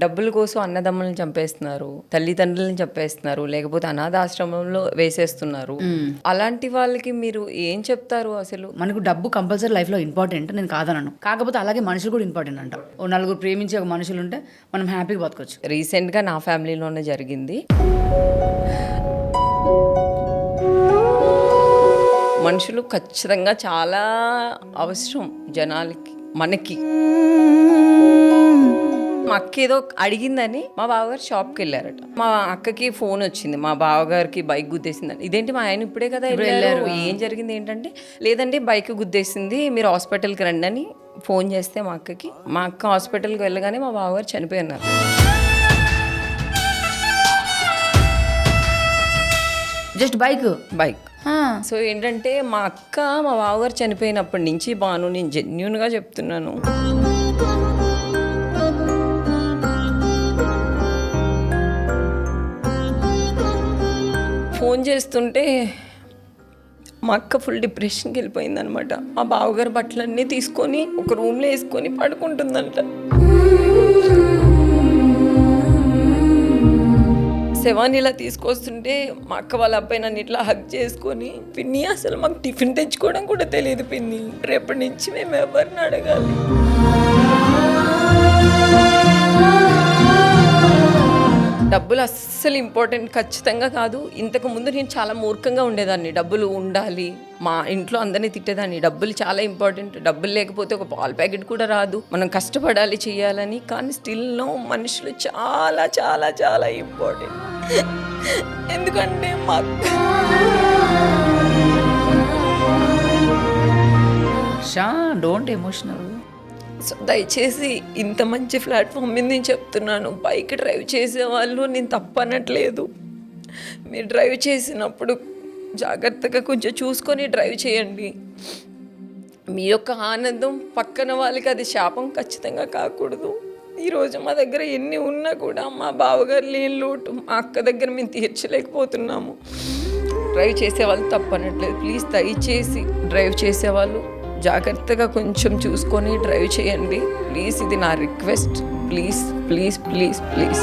డబ్బుల కోసం అన్నదమ్ములను చంపేస్తున్నారు, తల్లిదండ్రులను చంపేస్తున్నారు, లేకపోతే అనాథాశ్రమంలో వేసేస్తున్నారు. అలాంటి వాళ్ళకి మీరు ఏం చెప్తారు? అసలు మనకు డబ్బు కంపల్సరీ లైఫ్లో ఇంపార్టెంట్, నేను కాదనను. కాకపోతే అలాగే మనుషులు కూడా ఇంపార్టెంట్ అంట. ఓ నలుగురు ప్రేమించే ఒక మనుషులు ఉంటే మనం హ్యాపీగా బతకొచ్చు. రీసెంట్గా నా ఫ్యామిలీలోనే జరిగింది. మనుషులు ఖచ్చితంగా చాలా అవసరం జనాలకి, మనకి. మా అక్క ఏదో అడిగిందని మా బావగారు షాప్కి వెళ్ళారట. మా అక్కకి ఫోన్ వచ్చింది, మా బావగారికి బైక్ గుద్దేసిందని. ఇదేంటి మా ఆయన ఇప్పుడే కదా వెళ్ళారు, ఏం జరిగింది ఏంటంటే, లేదండి బైక్ గుద్దేసింది, మీరు హాస్పిటల్కి రండి అని ఫోన్ చేస్తే మా అక్క హాస్పిటల్కి వెళ్ళగానే మా బావగారు చనిపోయినారు. Just bike. సో ఏంటంటే మా అక్క మా బావగారు చనిపోయినప్పటి నుంచి బాను, నేను జెన్యూన్గా చెప్తున్నాను, ఫోన్ చేస్తుంటే మా అక్క ఫుల్ డిప్రెషన్కి వెళ్ళిపోయింది అనమాట. మా బావగారు బట్టలన్నీ తీసుకొని ఒక రూమ్లో వేసుకొని పడుకుంటుందంట. శవాన్ని ఇలా తీసుకొస్తుంటే మా అక్క వాళ్ళ అబ్బాయి నన్ను ఇట్లా హగ్ చేసుకొని, పిన్ని అసలు మాకు టిఫిన్ తెచ్చుకోవడం కూడా తెలియదు పిన్ని, రేపటి నుంచి మేము ఎవరిని అడగాలి. డబ్బులు అస్సలు ఇంపార్టెంట్ ఖచ్చితంగా కాదు. ఇంతకు ముందు నేను చాలా మూర్ఖంగా ఉండేదాన్ని, డబ్బులు ఉండాలి, మా ఇంట్లో అందరినీ తిట్టేదాన్ని. డబ్బులు చాలా ఇంపార్టెంట్, డబ్బులు లేకపోతే ఒక పాల ప్యాకెట్ కూడా రాదు, మనం కష్టపడాలి చేయాలని. కానీ స్టిల్ నో మనుషులు చాలా చాలా చాలా ఇంపార్టెంట్. ఎందుకంటే మా డోంట్ ఎమోషనల్. సో దయచేసి ఇంత మంచి ప్లాట్ఫామ్ మీద నేను చెప్తున్నాను, బైక్ డ్రైవ్ చేసేవాళ్ళు నేను తప్పనట్లేదు. మీరు డ్రైవ్ చేసినప్పుడు జాగ్రత్తగా కొంచెం చూసుకొని డ్రైవ్ చేయండి. మీ యొక్క ఆనందం పక్కన వాళ్ళకి అది శాపం ఖచ్చితంగా కాకూడదు. ఈరోజు మా దగ్గర ఎన్ని ఉన్నా కూడా మా బావగారు లేని లోటు మా అక్క దగ్గర మేము తీర్చలేకపోతున్నాము. డ్రైవ్ చేసేవాళ్ళు తప్పనట్లేదు. ప్లీజ్ దయచేసి డ్రైవ్ చేసేవాళ్ళు జాగ్రత్తగా కొంచెం చూసుకొని డ్రైవ్ చేయండి ప్లీజ్. ఇది నా request. Please please please please.